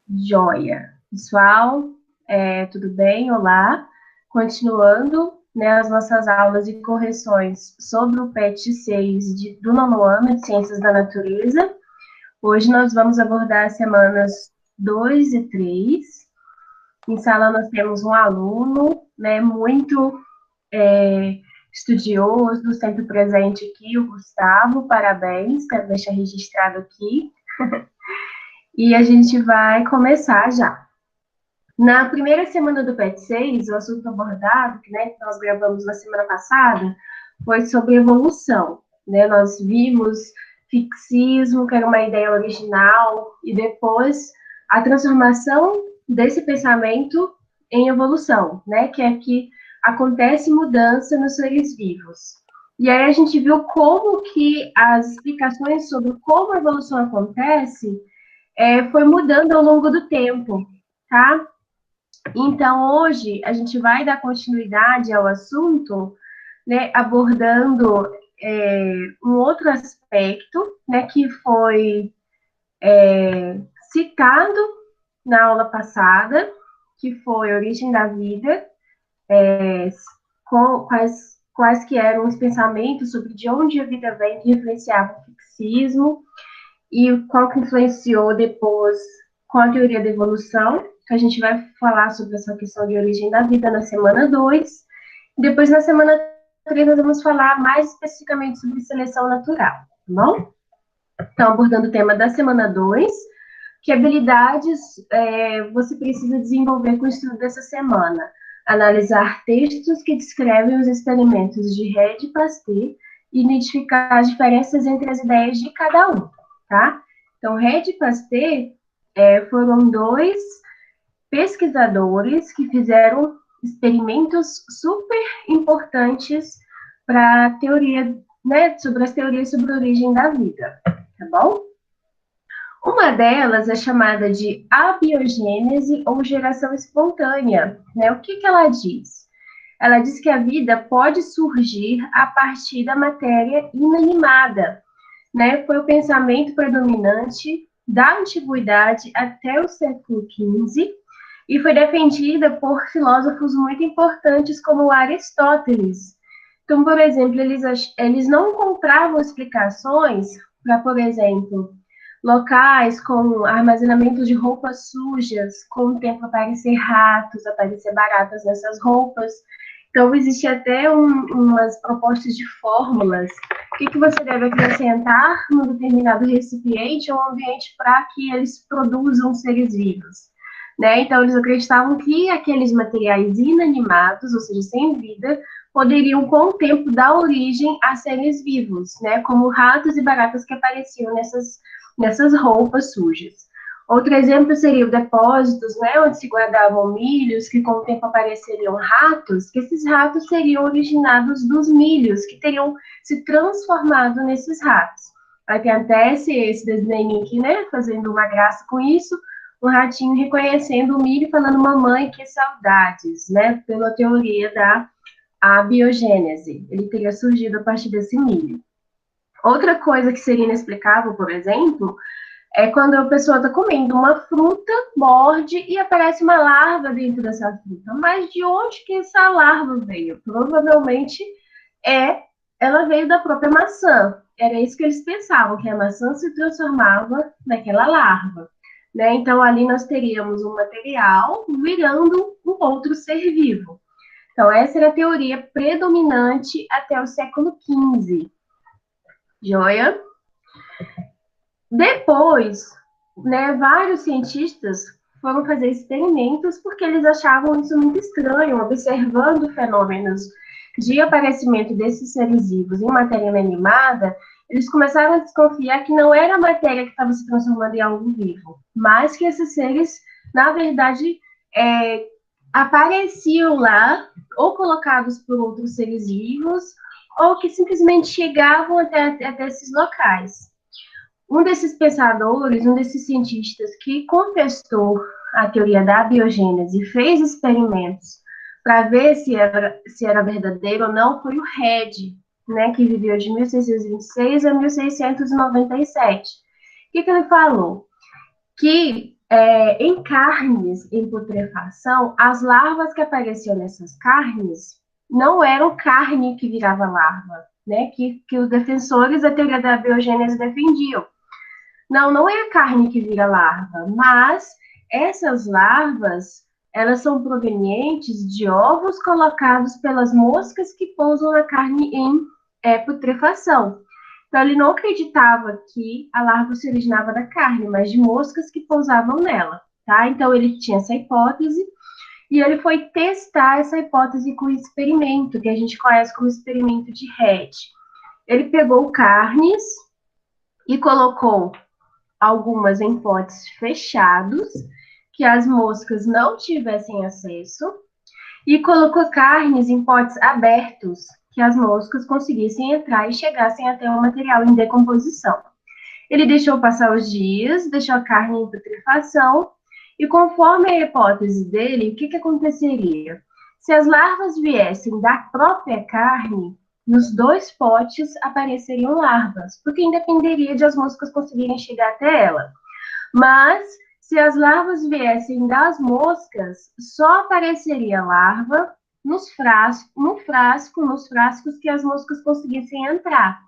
Joia. Pessoal, tudo bem? Olá. Continuando, né, as nossas aulas e correções sobre o PET 6 do nono ano de Ciências da Natureza. Hoje nós vamos abordar as semanas 2 e 3. Em sala nós temos um aluno, né, muito estudioso, sempre presente aqui, o Gustavo. Parabéns, quero deixar registrado aqui. E a gente vai começar já. Na primeira semana do PET 6, o assunto abordado, que nós gravamos na semana passada, foi sobre evolução. Né? Nós vimos fixismo, que era uma ideia original, e depois a transformação desse pensamento em evolução, né? Que é que acontece mudança nos seres vivos. E aí a gente viu como que as explicações sobre como a evolução acontece foi mudando ao longo do tempo, tá? Então, hoje, a gente vai dar continuidade ao assunto, né, abordando um outro aspecto, né, que foi citado na aula passada, que foi a origem da vida, quais que eram os pensamentos sobre de onde a vida vem, que influenciava o fixismo, e qual que influenciou depois com a teoria da evolução, que a gente vai falar sobre essa questão de origem da vida na semana 2. Depois, na semana 3, nós vamos falar mais especificamente sobre seleção natural, tá bom? Então, abordando o tema da semana 2, que habilidades você precisa desenvolver com o estudo dessa semana? Analisar textos que descrevem os experimentos de Red e Pasteur e identificar as diferenças entre as ideias de cada um. Tá? Então, Red e Pasteur foram dois pesquisadores que fizeram experimentos super importantes para a teoria, né, sobre as teorias sobre a origem da vida, tá bom? Uma delas é chamada de abiogênese ou geração espontânea, né? O que ela diz? Ela diz que a vida pode surgir a partir da matéria inanimada, né, foi o pensamento predominante da antiguidade até o século XV e foi defendida por filósofos muito importantes como Aristóteles. Então, por exemplo, eles não encontravam explicações para, por exemplo, locais com armazenamento de roupas sujas, com o tempo aparecer ratos, aparecer baratas nessas roupas. Então, existe até umas propostas de fórmulas. O que você deve acrescentar num determinado recipiente ou ambiente para que eles produzam seres vivos. Né? Então, eles acreditavam que aqueles materiais inanimados, ou seja, sem vida, poderiam, com o tempo, dar origem a seres vivos, né? Como ratos e baratas que apareciam nessas roupas sujas. Outro exemplo seria os depósitos, né, onde se guardavam milhos, que com o tempo apareceriam ratos, que esses ratos seriam originados dos milhos, que teriam se transformado nesses ratos. Aí tem até esse desenho aqui, né, fazendo uma graça com isso, um ratinho reconhecendo o milho e falando, mamãe, que saudades, né, pela teoria da abiogênese. Ele teria surgido a partir desse milho. Outra coisa que seria inexplicável, por exemplo, é quando a pessoa está comendo uma fruta, morde e aparece uma larva dentro dessa fruta. Mas de onde que essa larva veio? Provavelmente ela veio da própria maçã. Era isso que eles pensavam, que a maçã se transformava naquela larva. Né? Então, ali nós teríamos um material virando um outro ser vivo. Então, essa era a teoria predominante até o século XV. Joia? Depois, né, vários cientistas foram fazer experimentos porque eles achavam isso muito estranho, observando fenômenos de aparecimento desses seres vivos em matéria inanimada, eles começaram a desconfiar que não era a matéria que estava se transformando em algo vivo, mas que esses seres, na verdade, apareciam lá, ou colocados por outros seres vivos, ou que simplesmente chegavam até esses locais. Um desses pensadores, um desses cientistas que contestou a teoria da abiogênese e fez experimentos para ver se era verdadeiro ou não, foi o Red, né, que viveu de 1626 a 1697. que ele falou? Que em carnes em putrefação, as larvas que apareciam nessas carnes não eram carne que virava larva, né? Que os defensores da teoria da biogênese defendiam. Não, não é a carne que vira larva, mas essas larvas, elas são provenientes de ovos colocados pelas moscas que pousam na carne em putrefação. Então, ele não acreditava que a larva se originava da carne, mas de moscas que pousavam nela, tá? Então, ele tinha essa hipótese e ele foi testar essa hipótese com o experimento, que a gente conhece como experimento de Red. Ele pegou carnes e colocou algumas em potes fechados, que as moscas não tivessem acesso, e colocou carnes em potes abertos, que as moscas conseguissem entrar e chegassem até o material em decomposição. Ele deixou passar os dias, deixou a carne em putrefação, e conforme a hipótese dele, o que aconteceria? Se as larvas viessem da própria carne, nos dois potes apareceriam larvas, porque independeria de as moscas conseguirem chegar até ela. Mas, se as larvas viessem das moscas, só apareceria larva nos frascos que as moscas conseguissem entrar.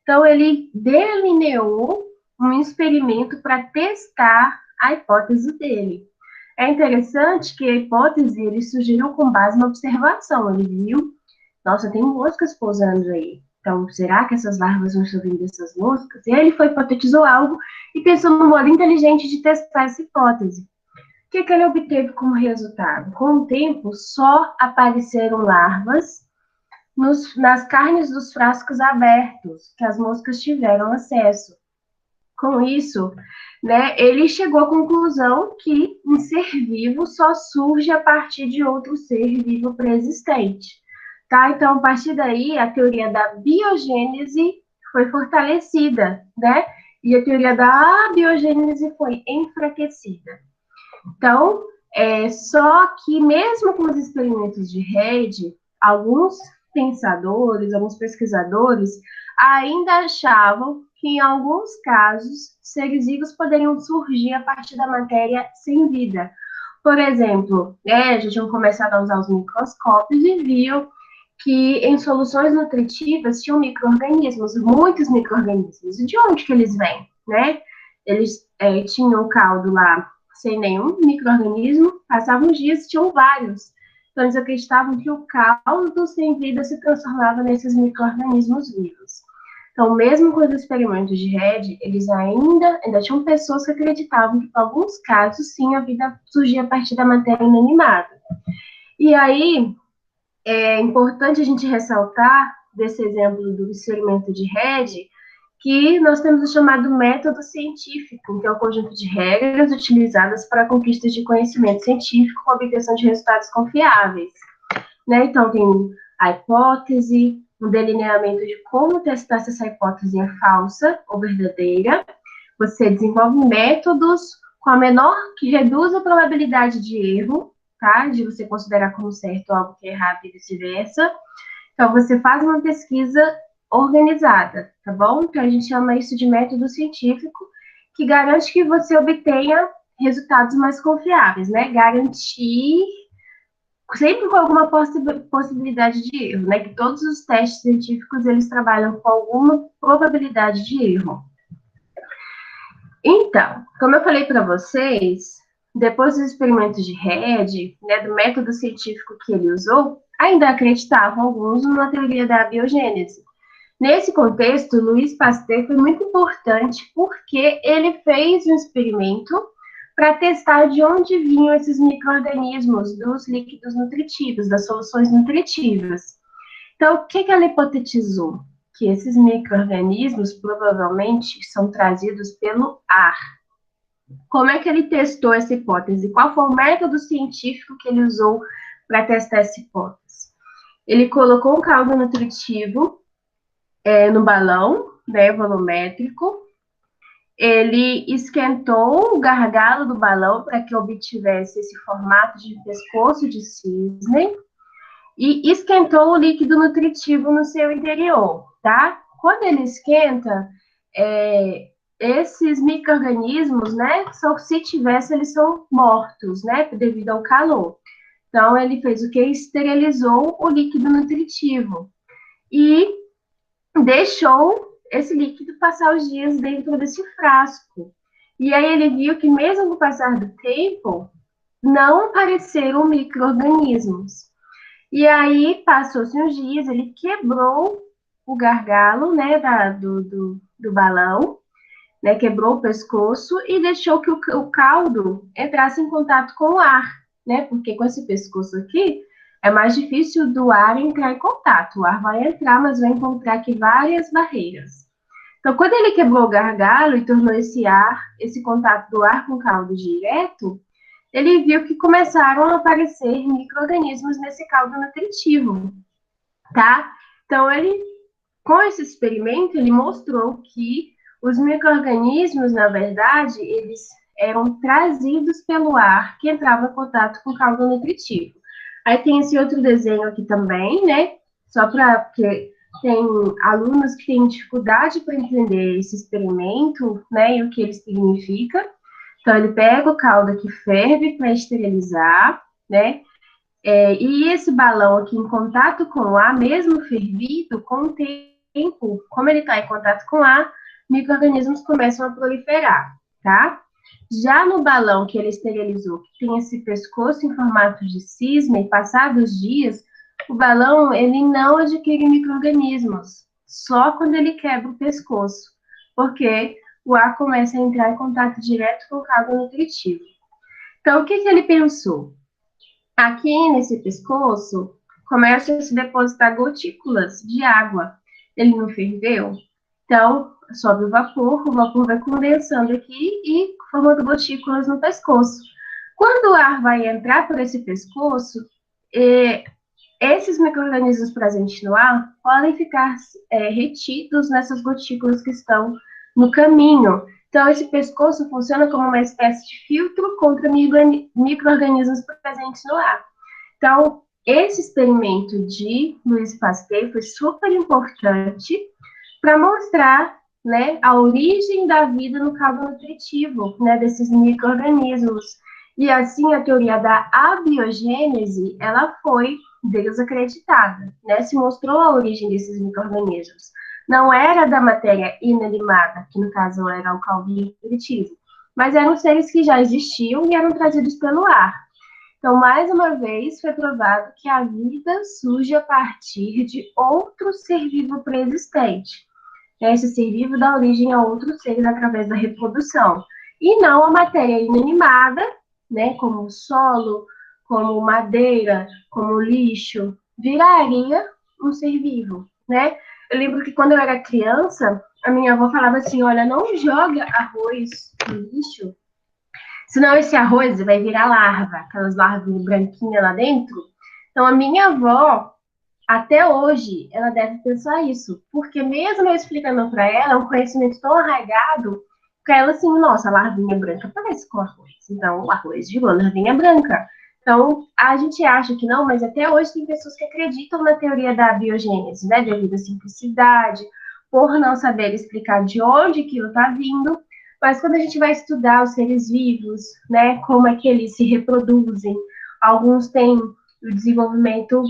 Então, ele delineou um experimento para testar a hipótese dele. É interessante que a hipótese ele sugeriu com base na observação. Ele viu, nossa, tem moscas pousando aí. Então, será que essas larvas vão subir dessas moscas? E aí ele foi hipotetizou algo e pensou num modo inteligente de testar essa hipótese. O que ele obteve como resultado? Com o tempo, só apareceram larvas nas carnes dos frascos abertos, que as moscas tiveram acesso. Com isso, né, ele chegou à conclusão que um ser vivo só surge a partir de outro ser vivo pré-existente. Tá? Então, a partir daí, a teoria da biogênese foi fortalecida, né? E a teoria da biogênese foi enfraquecida. Então, só que mesmo com os experimentos de Reid, alguns pensadores, alguns pesquisadores ainda achavam que em alguns casos seres vivos poderiam surgir a partir da matéria sem vida. Por exemplo, já tinham começado a usar os microscópios e viam que em soluções nutritivas tinham micro-organismos, muitos micro-organismos. E de onde que eles vêm, né? Eles tinham o caldo lá sem nenhum micro-organismo, passavam os dias, tinham vários. Então, eles acreditavam que o caldo sem vida se transformava nesses micro-organismos vivos. Então, mesmo com os experimentos de Red, eles ainda tinham pessoas que acreditavam que, em alguns casos, sim, a vida surgia a partir da matéria inanimada. E aí, é importante a gente ressaltar, desse exemplo do experimento de Red, que nós temos o chamado método científico, que é o conjunto de regras utilizadas para conquistas de conhecimento científico com obtenção de resultados confiáveis. Né? Então, tem a hipótese, um delineamento de como testar se essa hipótese é falsa ou verdadeira. Você desenvolve métodos com a menor, que reduz a probabilidade de erro, tá? De você considerar como certo algo que é errado e vice-versa. Então, você faz uma pesquisa organizada, tá bom? Então, a gente chama isso de método científico, que garante que você obtenha resultados mais confiáveis, né? Garantir, sempre com alguma possibilidade de erro, né? Que todos os testes científicos, eles trabalham com alguma probabilidade de erro. Então, como eu falei para vocês, depois dos experimentos de Red, né, do método científico que ele usou, ainda acreditavam alguns na teoria da biogênese. Nesse contexto, Louis Pasteur foi muito importante porque ele fez um experimento para testar de onde vinham esses micro-organismos dos líquidos nutritivos, das soluções nutritivas. Então, o que ela hipotetizou? Que esses micro-organismos provavelmente são trazidos pelo ar. Como é que ele testou essa hipótese? Qual foi o método científico que ele usou para testar essa hipótese? Ele colocou um caldo nutritivo no balão, né, volumétrico. Ele esquentou o gargalo do balão para que obtivesse esse formato de pescoço de cisne e esquentou o líquido nutritivo no seu interior, tá? Quando ele esquenta, esses micro-organismos, né, só se tivesse, eles são mortos, né, devido ao calor. Então, ele fez o que? Esterilizou o líquido nutritivo e deixou esse líquido passar os dias dentro desse frasco. E aí ele viu que, mesmo com o passar do tempo, não apareceram micro-organismos. E aí, passou-se uns dias, ele quebrou o gargalo, né, do balão, né, quebrou o pescoço e deixou que o caldo entrasse em contato com o ar, né, porque com esse pescoço aqui, é mais difícil do ar entrar em contato. O ar vai entrar, mas vai encontrar aqui várias barreiras. Então, quando ele quebrou o gargalo e tornou esse ar, esse contato do ar com o caldo direto, ele viu que começaram a aparecer micro-organismos nesse caldo nutritivo, tá? Então, com esse experimento, ele mostrou que os micro-organismos, na verdade, eles eram trazidos pelo ar que entrava em contato com o caldo nutritivo. Aí tem esse outro desenho aqui também, né? Só para porque tem alunos que têm dificuldade para entender esse experimento, né? E o que ele significa. Então, ele pega o caldo que ferve para esterilizar, né? E esse balão aqui em contato com o ar, mesmo fervido, com o tempo, como ele está em contato com o ar, micro-organismos começam a proliferar, tá? Já no balão que ele esterilizou, que tem esse pescoço em formato de cisma, e passados os dias, o balão ele não adquire micro-organismos, só quando ele quebra o pescoço, porque o ar começa a entrar em contato direto com o caldo nutritivo. Então, o que ele pensou? Aqui nesse pescoço começa a se depositar gotículas de água. Ele não ferveu? Então, sobe o vapor vai condensando aqui e formando gotículas no pescoço. Quando o ar vai entrar por esse pescoço, esses micro-organismos presentes no ar podem ficar retidos nessas gotículas que estão no caminho. Então, esse pescoço funciona como uma espécie de filtro contra micro-organismos presentes no ar. Então, esse experimento de Louis Pasteur foi super importante para mostrar, né, a origem da vida no caldo nutritivo, né, desses micro-organismos. E assim, a teoria da abiogênese, ela foi desacreditada, né, se mostrou a origem desses micro-organismos. Não era da matéria inanimada, que no caso era o caldo nutritivo, mas eram seres que já existiam e eram trazidos pelo ar. Então, mais uma vez, foi provado que a vida surge a partir de outro ser vivo pré-existente. Esse ser vivo dá origem a outros seres através da reprodução. E não a matéria inanimada, né, como o solo, como madeira, como lixo, viraria um ser vivo, né? Eu lembro que quando eu era criança, a minha avó falava assim, olha, não joga arroz no lixo, senão esse arroz vai virar larva, aquelas larvas branquinhas lá dentro. Então, a minha avó, até hoje, ela deve pensar isso, porque mesmo eu explicando para ela, é um conhecimento tão arraigado, que ela assim, nossa, a larvinha branca parece com arroz. Então, o arroz virou larvinha branca. Então, a gente acha que não, mas até hoje tem pessoas que acreditam na teoria da biogênese, né, devido à simplicidade, por não saber explicar de onde aquilo está vindo, mas quando a gente vai estudar os seres vivos, né, como é que eles se reproduzem, alguns têm o desenvolvimento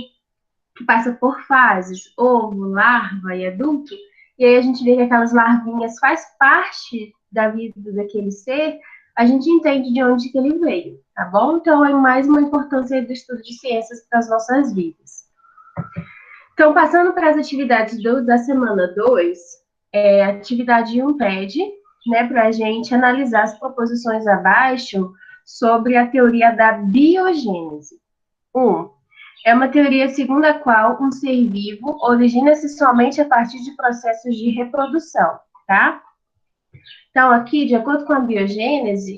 que passa por fases, ovo, larva e adulto, e aí a gente vê que aquelas larvinhas faz parte da vida daquele ser, a gente entende de onde que ele veio, tá bom? Então, é mais uma importância do estudo de ciências para as nossas vidas. Então, passando para as atividades da semana 2, a atividade 1 pede, né, para a gente analisar as proposições abaixo sobre a teoria da biogênese. 1. É uma teoria segundo a qual um ser vivo origina-se somente a partir de processos de reprodução, tá? Então, aqui, de acordo com a biogênese,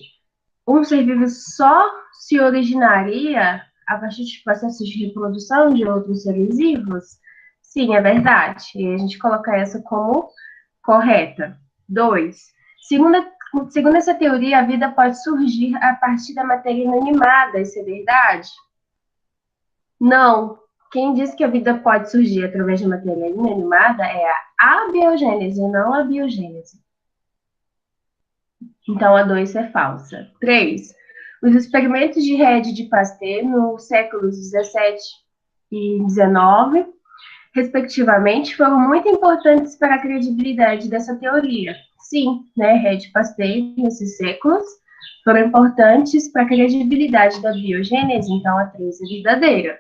um ser vivo só se originaria a partir de processos de reprodução de outros seres vivos? Sim, é verdade. E a gente coloca essa como correta. 2. Segundo essa teoria, a vida pode surgir a partir da matéria inanimada. Isso é verdade? Não. Quem diz que a vida pode surgir através de matéria inanimada é a abiogênese, não a biogênese. Então, a 2 é falsa. 3. Os experimentos de Rede de Pasteur nos séculos 17 e 19, respectivamente, foram muito importantes para a credibilidade dessa teoria. Sim, né, Rede de Pasteur, nesses séculos, foram importantes para a credibilidade da biogênese, então a 3 é verdadeira.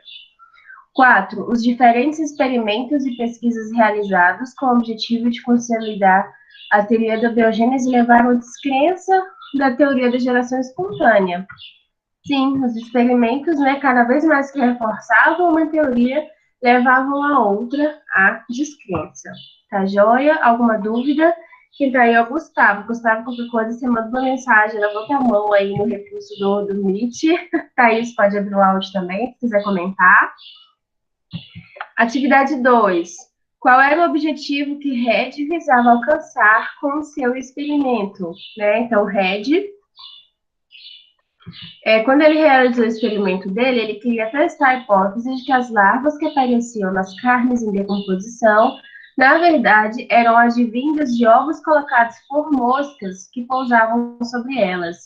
4. Os diferentes experimentos e pesquisas realizados com o objetivo de consolidar a teoria da biogênese levaram à descrença da teoria da geração espontânea. Sim, os experimentos, né, cada vez mais que reforçavam uma teoria, levavam a outra à descrença. Tá joia? Alguma dúvida? Quem tá aí é o Gustavo. Gustavo, qualquer coisa, você manda uma mensagem, levanta a mão aí no recurso do Meet. Thaís pode abrir o áudio também, se quiser comentar. Atividade 2. Qual era o objetivo que Red visava alcançar com o seu experimento? Né? Então, Red, quando ele realizou o experimento dele, ele queria testar a hipótese de que as larvas que apareciam nas carnes em decomposição, na verdade, eram advindas de ovos colocados por moscas que pousavam sobre elas,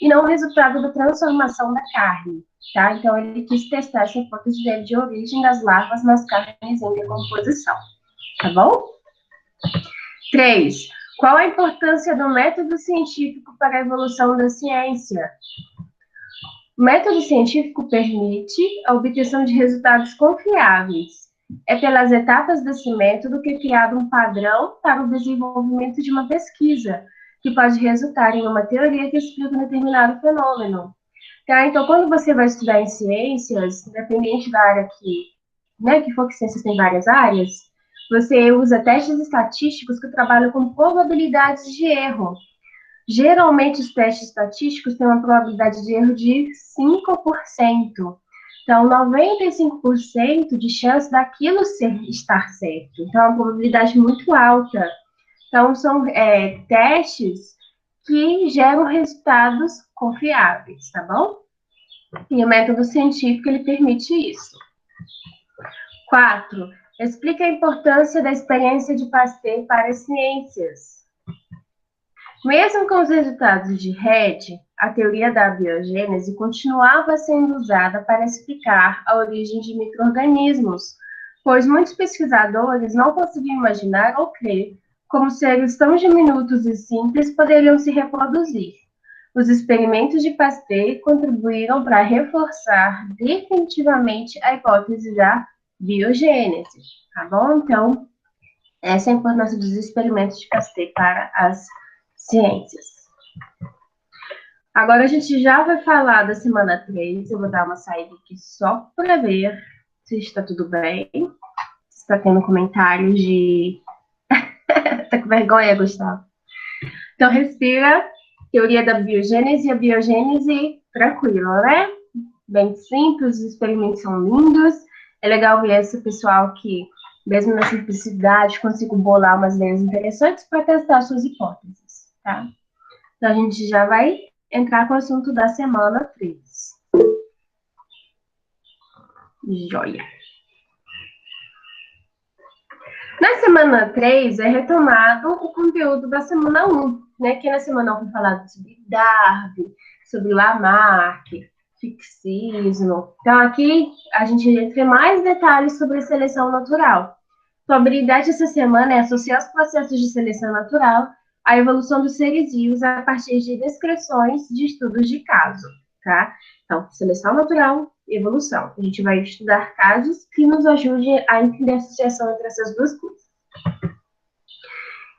e não o resultado da transformação da carne. Tá? Então, ele quis testar essa hipótese dele de origem das larvas nas carnes em decomposição. Tá bom? 3. Qual a importância do método científico para a evolução da ciência? O método científico permite a obtenção de resultados confiáveis. É pelas etapas desse método que é criado um padrão para o desenvolvimento de uma pesquisa, que pode resultar em uma teoria que explica um determinado fenômeno. Tá? Então, quando você vai estudar em ciências, independente da área que for, que ciências tem várias áreas, você usa testes estatísticos que trabalham com probabilidades de erro. Geralmente, os testes estatísticos têm uma probabilidade de erro de 5%. Então, 95% de chance daquilo estar certo. Então, é uma probabilidade muito alta. Então, são testes que geram resultados confiáveis, tá bom? E o método científico, ele permite isso. 4. Explica a importância da experiência de Pasteur para as ciências. Mesmo com os resultados de Red, a teoria da biogênese continuava sendo usada para explicar a origem de micro-organismos, pois muitos pesquisadores não conseguiam imaginar ou crer como seres tão diminutos e simples poderiam se reproduzir. Os experimentos de Pasteur contribuíram para reforçar definitivamente a hipótese da biogênese, tá bom? Então, essa é a importância dos experimentos de Pasteur para as ciências. Agora a gente já vai falar da semana 3. Eu vou dar uma saída aqui só para ver se está tudo bem. Se está tendo comentários de... Tá com vergonha, Gustavo? Então, respira. Teoria da biogênese. A biogênese, tranquila, né? Bem simples, os experimentos são lindos. É legal ver esse pessoal que, mesmo na simplicidade, consigo bolar umas ideias interessantes para testar suas hipóteses, tá? Então, a gente já vai entrar com o assunto da semana 3. Joia! Na semana 3 é retomado o conteúdo da semana 1, né? Que na semana 1 foi falado sobre Darwin, sobre Lamarck, fixismo. Então, aqui a gente entra em mais detalhes sobre a seleção natural. Sua habilidade essa semana é associar os processos de seleção natural à evolução dos seres vivos a partir de descrições de estudos de caso, tá? Então, seleção natural e evolução. A gente vai estudar casos que nos ajudem a entender a associação entre essas duas coisas.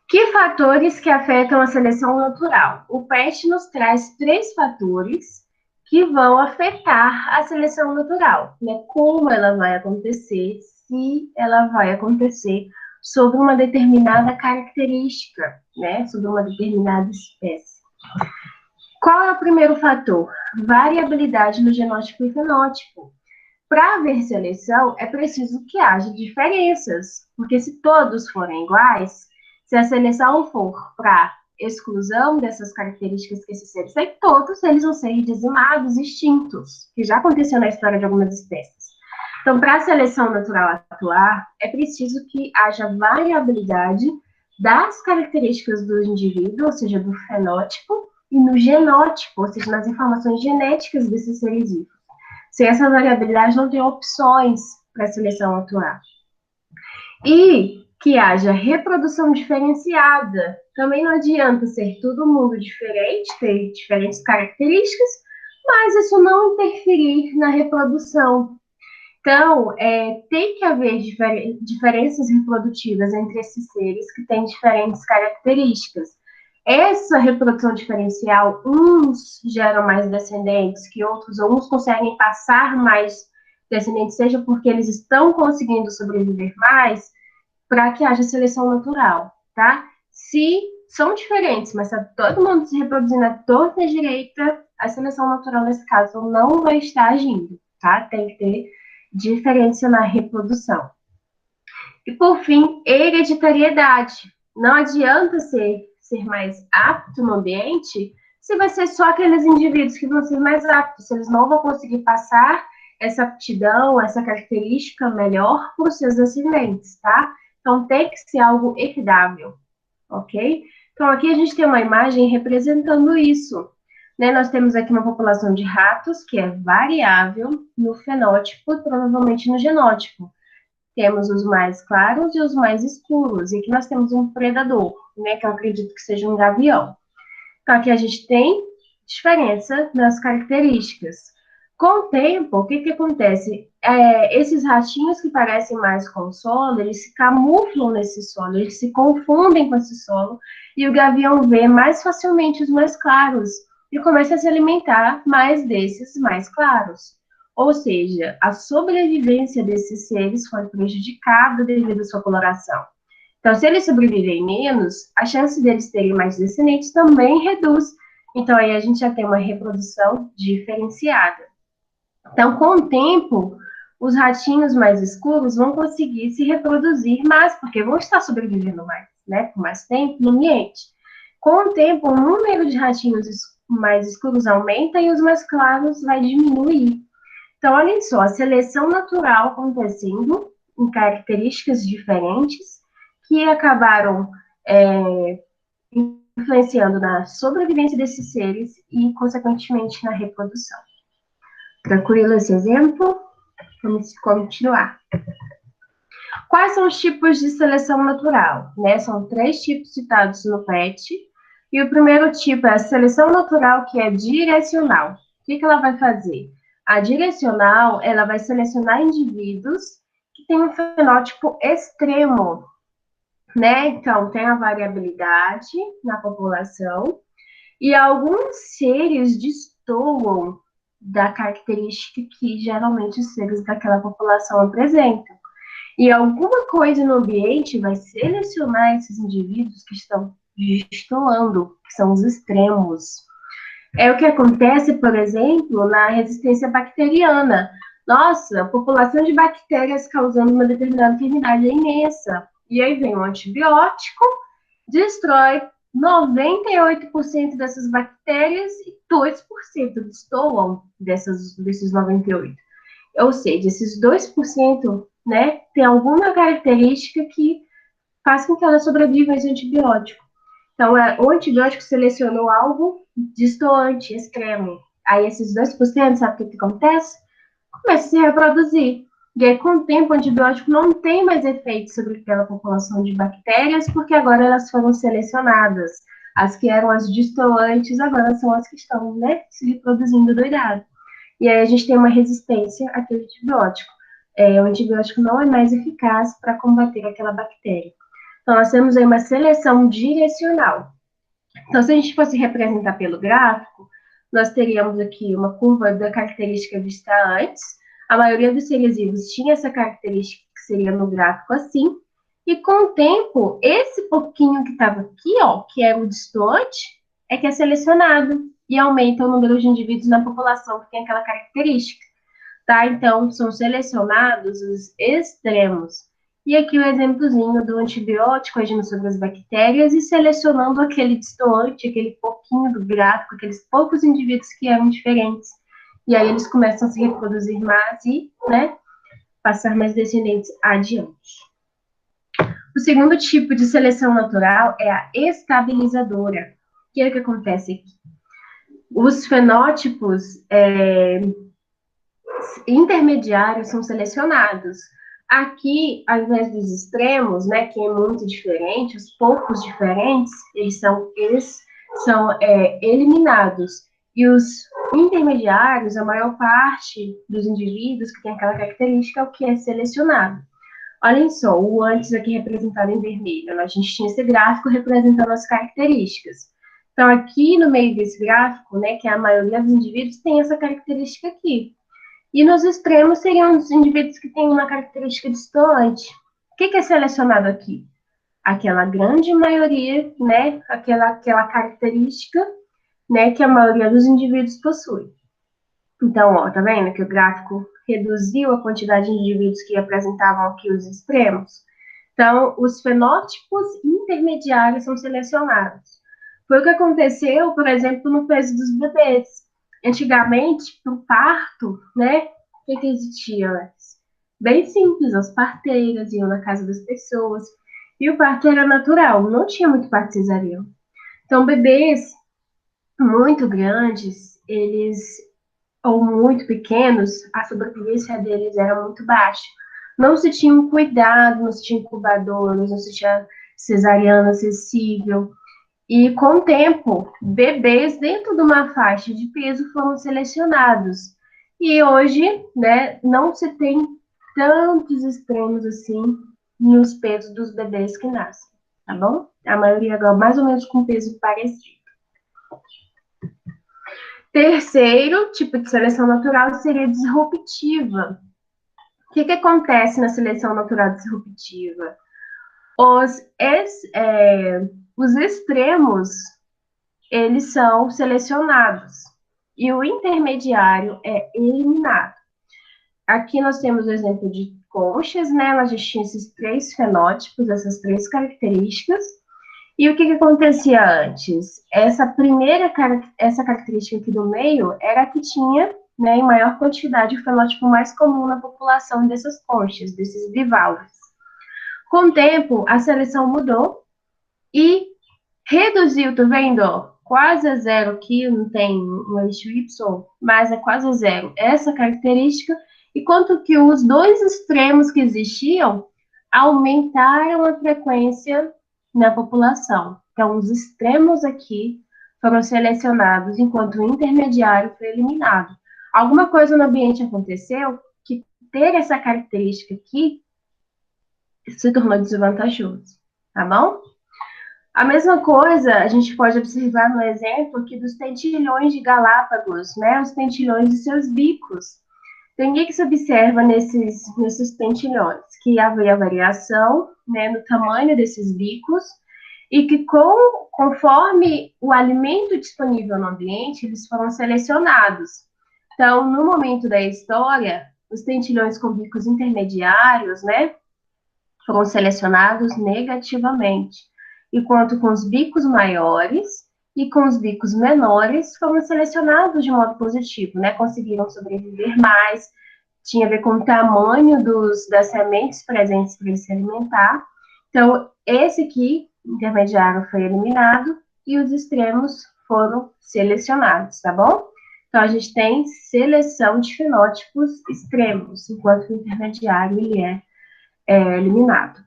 Que fatores que afetam a seleção natural? O PET nos traz 3 fatores que vão afetar a seleção natural, né? Como ela vai acontecer, se ela vai acontecer sobre uma determinada característica, né? Sobre uma determinada espécie. Qual é o primeiro fator? Variabilidade no genótipo e fenótipo. Para haver seleção, é preciso que haja diferenças, porque se todos forem iguais, se a seleção for para exclusão dessas características que esses seres têm, todos eles vão ser dizimados, extintos, que já aconteceu na história de algumas espécies. Então, para a seleção natural atuar, é preciso que haja variabilidade das características do indivíduo, ou seja, do fenótipo, e no genótipo, ou seja, nas informações genéticas desses seres vivos. Sem essa variabilidade, não tem opções para a seleção natural. E que haja reprodução diferenciada. Também não adianta ser todo mundo diferente, ter diferentes características, mas isso não interferir na reprodução. Então, tem que haver diferenças reprodutivas entre esses seres que têm diferentes características. Essa reprodução diferencial, uns geram mais descendentes que outros, ou uns conseguem passar mais descendentes, seja porque eles estão conseguindo sobreviver mais, para que haja seleção natural, tá? Se são diferentes, mas está todo mundo se reproduzindo à torta e à direita, a seleção natural, nesse caso, não vai estar agindo, tá? Tem que ter diferença na reprodução. E, por fim, hereditariedade. Não adianta ser mais apto no ambiente se vai ser só aqueles indivíduos que vão ser mais aptos, se eles não vão conseguir passar essa aptidão, essa característica melhor para os seus descendentes, tá? Então, tem que ser algo herdável, ok? Então, aqui a gente tem uma imagem representando isso. Né? Nós temos aqui uma população de ratos, que é variável no fenótipo e provavelmente no genótipo. Temos os mais claros e os mais escuros. E aqui nós temos um predador, né? Que eu acredito que seja um gavião. Então, aqui a gente tem diferença nas características. Com o tempo, o que acontece? Esses ratinhos que parecem mais com o solo, eles se camuflam nesse solo, eles se confundem com esse solo, e o gavião vê mais facilmente os mais claros e começa a se alimentar mais desses mais claros. Ou seja, a sobrevivência desses seres foi prejudicada devido à sua coloração. Então, se eles sobreviverem menos, a chance deles terem mais descendentes também reduz. Então, aí a gente já tem uma reprodução diferenciada. Então, com o tempo, os ratinhos mais escuros vão conseguir se reproduzir mais, porque vão estar sobrevivendo mais, né? Por mais tempo no ambiente. Com o tempo, o número de ratinhos mais escuros aumenta e os mais claros vai diminuir. Então, olha só, a seleção natural acontecendo em características diferentes que acabaram influenciando na sobrevivência desses seres e, consequentemente, na reprodução. Tranquilo esse exemplo? Vamos continuar. Quais são os tipos de seleção natural? Né? São 3 tipos citados no PET. E o primeiro tipo é a seleção natural, que é direcional. O que ela vai fazer? A direcional, ela vai selecionar indivíduos que têm um fenótipo extremo, né? Então, tem a variabilidade na população e alguns seres destoam da característica que geralmente os seres daquela população apresentam. E alguma coisa no ambiente vai selecionar esses indivíduos que estão destoando, que são os extremos. É o que acontece, por exemplo, na resistência bacteriana. Nossa, a população de bactérias causando uma determinada enfermidade é imensa. E aí vem o antibiótico, destrói 98% dessas bactérias e 2% destoam desses 98%. Ou seja, esses 2%, né, tem alguma característica que faz com que ela sobreviva a esse antibiótico. Então, o antibiótico selecionou algo distoante, extremo. Aí, esses 2%, sabe o que acontece? Começa a se reproduzir. E aí, com o tempo, o antibiótico não tem mais efeito sobre aquela população de bactérias, porque agora elas foram selecionadas. As que eram as distoantes, agora são as que estão, né, se reproduzindo doidado. E aí, a gente tem uma resistência àquele antibiótico. O antibiótico não é mais eficaz para combater aquela bactéria. Então, nós temos aí uma seleção direcional. Então, se a gente fosse representar pelo gráfico, nós teríamos aqui uma curva da característica vista antes. A maioria dos seres vivos tinha essa característica que seria no gráfico assim. E com o tempo, esse pouquinho que estava aqui, ó, que é o distante, é que é selecionado e aumenta o número de indivíduos na população que tem aquela característica. Tá? Então, são selecionados os extremos. E aqui o exemplozinho do antibiótico agindo sobre as bactérias e selecionando aquele distoante, aquele pouquinho do gráfico, aqueles poucos indivíduos que eram diferentes. E aí eles começam a se reproduzir mais e, né, passar mais descendentes adiante. O segundo tipo de seleção natural é a estabilizadora. O que é que acontece aqui? os fenótipos intermediários são selecionados. Aqui, ao invés dos extremos, né, que é muito diferente, os poucos diferentes, eles são eliminados. E os intermediários, a maior parte dos indivíduos que tem aquela característica, é o que é selecionado. Olhem só, o antes aqui representado em vermelho, a gente tinha esse gráfico representando as características. Então, aqui no meio desse gráfico, né, que é a maioria dos indivíduos, tem essa característica aqui. E nos extremos seriam os indivíduos que têm uma característica distante. O que é selecionado aqui? Aquela grande maioria, né, aquela característica, né, que a maioria dos indivíduos possui. Então, ó, tá vendo que o gráfico reduziu a quantidade de indivíduos que apresentavam aqui os extremos? Então, os fenótipos intermediários são selecionados. Foi o que aconteceu, por exemplo, no peso dos bebês. Antigamente, para o parto, né, o que existia antes? Bem simples, as parteiras iam na casa das pessoas, e o parto era natural, não tinha muito parto cesariano. Então, bebês muito grandes, eles ou muito pequenos, a sobrevivência deles era muito baixa. Não se tinha um cuidado, não se tinha incubadores, não se tinha cesariana acessível. E com o tempo, bebês dentro de uma faixa de peso foram selecionados. E hoje, né, não se tem tantos extremos assim nos pesos dos bebês que nascem, tá bom? A maioria agora mais ou menos com peso parecido. Terceiro tipo de seleção natural seria disruptiva. O que acontece na seleção natural disruptiva? Os, os extremos, eles são selecionados e o intermediário é eliminado. Aqui nós temos o exemplo de conchas, né? Elas já tinham esses três fenótipos, essas três características. E o que acontecia antes? Essa característica aqui do meio era a que tinha, né, em maior quantidade, o fenótipo mais comum na população dessas conchas, desses bivalves. Com o tempo, a seleção mudou e reduziu, tá vendo? Ó, quase a zero aqui, não tem um eixo Y, mas é quase a zero. Essa característica, enquanto que os dois extremos que existiam aumentaram a frequência na população. Então, os extremos aqui foram selecionados, enquanto o intermediário foi eliminado. Alguma coisa no ambiente aconteceu que ter essa característica aqui se tornou desvantajoso, tá bom? A mesma coisa a gente pode observar no exemplo aqui dos tentilhões de Galápagos, né? Os tentilhões de seus bicos. Então, o que se observa nesses tentilhões? Que havia variação, né, no tamanho desses bicos e que conforme o alimento disponível no ambiente, eles foram selecionados. Então, no momento da história, os tentilhões com bicos intermediários, né, foram selecionados negativamente, enquanto com os bicos maiores e com os bicos menores foram selecionados de modo positivo, né? Conseguiram sobreviver mais, tinha a ver com o tamanho das sementes presentes para ele se alimentar. Então, esse aqui, intermediário, foi eliminado e os extremos foram selecionados, tá bom? Então, a gente tem seleção de fenótipos extremos, enquanto o intermediário ele é eliminado.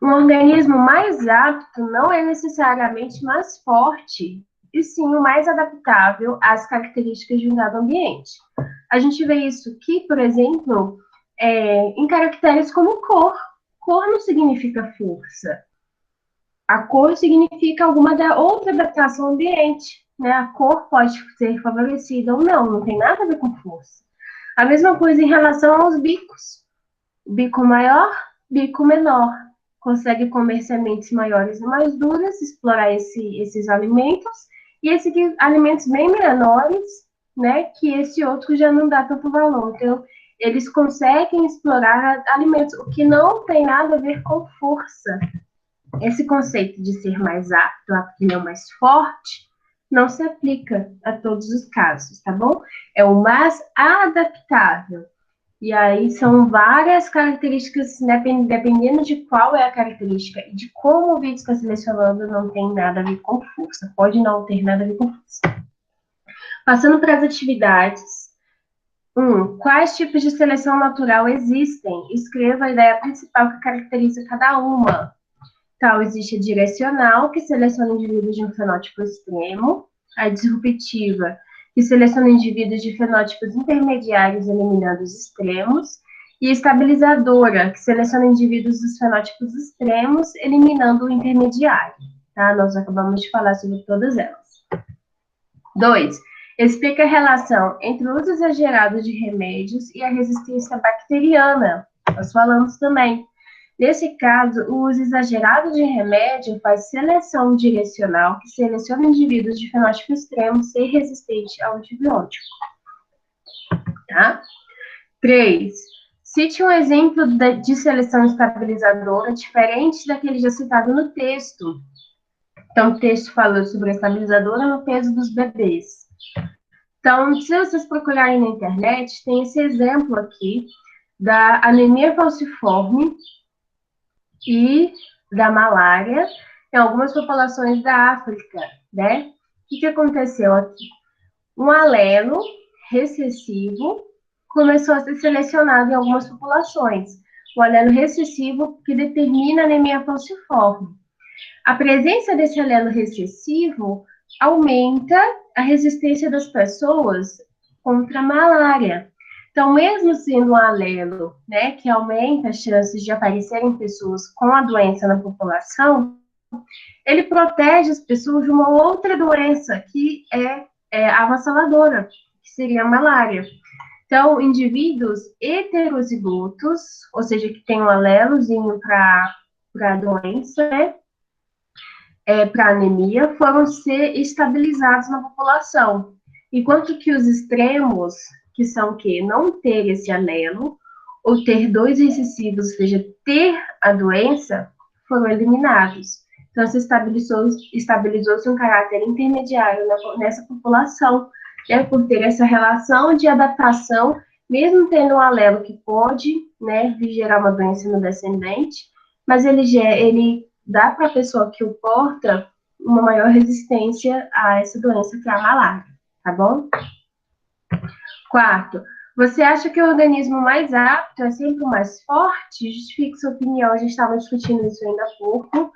Um organismo mais apto não é necessariamente mais forte, e sim o mais adaptável às características de um dado ambiente. A gente vê isso aqui, por exemplo, em caracteres como cor. Cor não significa força. A cor significa alguma outra adaptação ao ambiente. Né? A cor pode ser favorecida ou não, não tem nada a ver com força. A mesma coisa em relação aos bicos. Bico maior, bico menor. Consegue comer sementes maiores e mais duras, explorar esses alimentos, e alimentos bem menores, né, que esse outro já não dá tanto valor. Então, eles conseguem explorar alimentos, o que não tem nada a ver com força. Esse conceito de ser mais apto, apto não mais forte, não se aplica a todos os casos, tá bom? É o mais adaptável. E aí são várias características, dependendo de qual é a característica e de como o vídeo está selecionando, não tem nada a ver com força. Pode não ter nada a ver com força. Passando para as atividades. Quais tipos de seleção natural existem? Escreva a ideia principal que caracteriza cada uma. Então, existe a direcional, que seleciona indivíduos de um fenótipo extremo. A disruptiva, que seleciona indivíduos de fenótipos intermediários, eliminando os extremos. E a estabilizadora, que seleciona indivíduos dos fenótipos extremos, eliminando o intermediário. Tá? Nós acabamos de falar sobre todas elas. 2. Explica a relação entre o uso exagerado de remédios e a resistência bacteriana. Nós falamos também. Nesse caso, o uso exagerado de remédio faz seleção direcional, que seleciona indivíduos de fenótipo extremo ser resistente ao antibiótico. Tá? 3. Cite um exemplo de seleção estabilizadora diferente daquele já citado no texto. Então, o texto falou sobre a estabilizadora no peso dos bebês. Então, se vocês procurarem na internet, tem esse exemplo aqui da anemia falciforme e da malária em algumas populações da África, né? O que aconteceu aqui? Um alelo recessivo começou a ser selecionado em algumas populações. O alelo recessivo que determina a anemia falciforme. A presença desse alelo recessivo aumenta a resistência das pessoas contra a malária. Então, mesmo sendo um alelo, né, que aumenta as chances de aparecerem pessoas com a doença na população, ele protege as pessoas de uma outra doença que é avassaladora, que seria a malária. Então, indivíduos heterozigotos, ou seja, que tem um alelozinho para a doença, né, para anemia, foram ser estabilizados na população. Enquanto que os extremos, que são o quê? Não ter esse alelo, ou ter dois recessivos, ou seja, ter a doença, foram eliminados. Então, se estabilizou-se um caráter intermediário nessa população, né, por ter essa relação de adaptação, mesmo tendo um alelo que pode, né, gerar uma doença no descendente, mas ele dá para a pessoa que o porta uma maior resistência a essa doença que é a malária, tá bom? 4. Você acha que o organismo mais apto é sempre o mais forte? Justifique sua opinião, a gente estava discutindo isso ainda há pouco.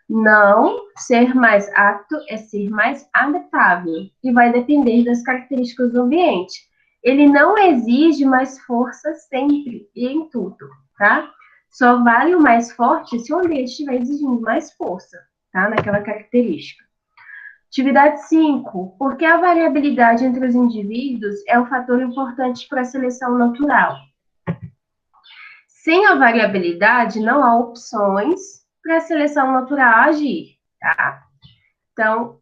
Não, ser mais apto é ser mais adaptável e vai depender das características do ambiente. Ele não exige mais força sempre e em tudo, tá? Só vale o mais forte se o ambiente estiver exigindo mais força, tá? Naquela característica. Atividade 5. Por que a variabilidade entre os indivíduos é um fator importante para a seleção natural? Sem a variabilidade, não há opções para a seleção natural agir, tá? Então,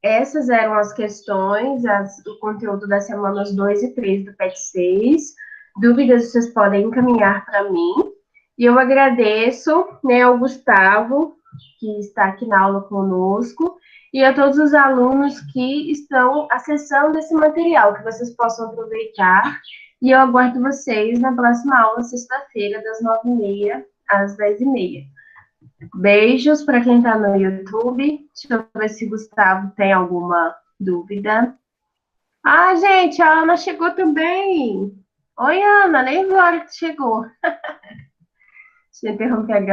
essas eram as questões, o conteúdo das semanas 2 e 3 do PET 6. Dúvidas vocês podem encaminhar para mim. E eu agradeço, né, ao Gustavo, que está aqui na aula conosco, e a todos os alunos que estão acessando esse material, que vocês possam aproveitar. E eu aguardo vocês na próxima aula, sexta-feira, das 9h30 às 10h30. Beijos para quem está no YouTube. Deixa eu ver se o Gustavo tem alguma dúvida. Ah, gente, a Ana chegou também. Oi, Ana, nem vi a hora que chegou. Deixa eu interromper a gravação.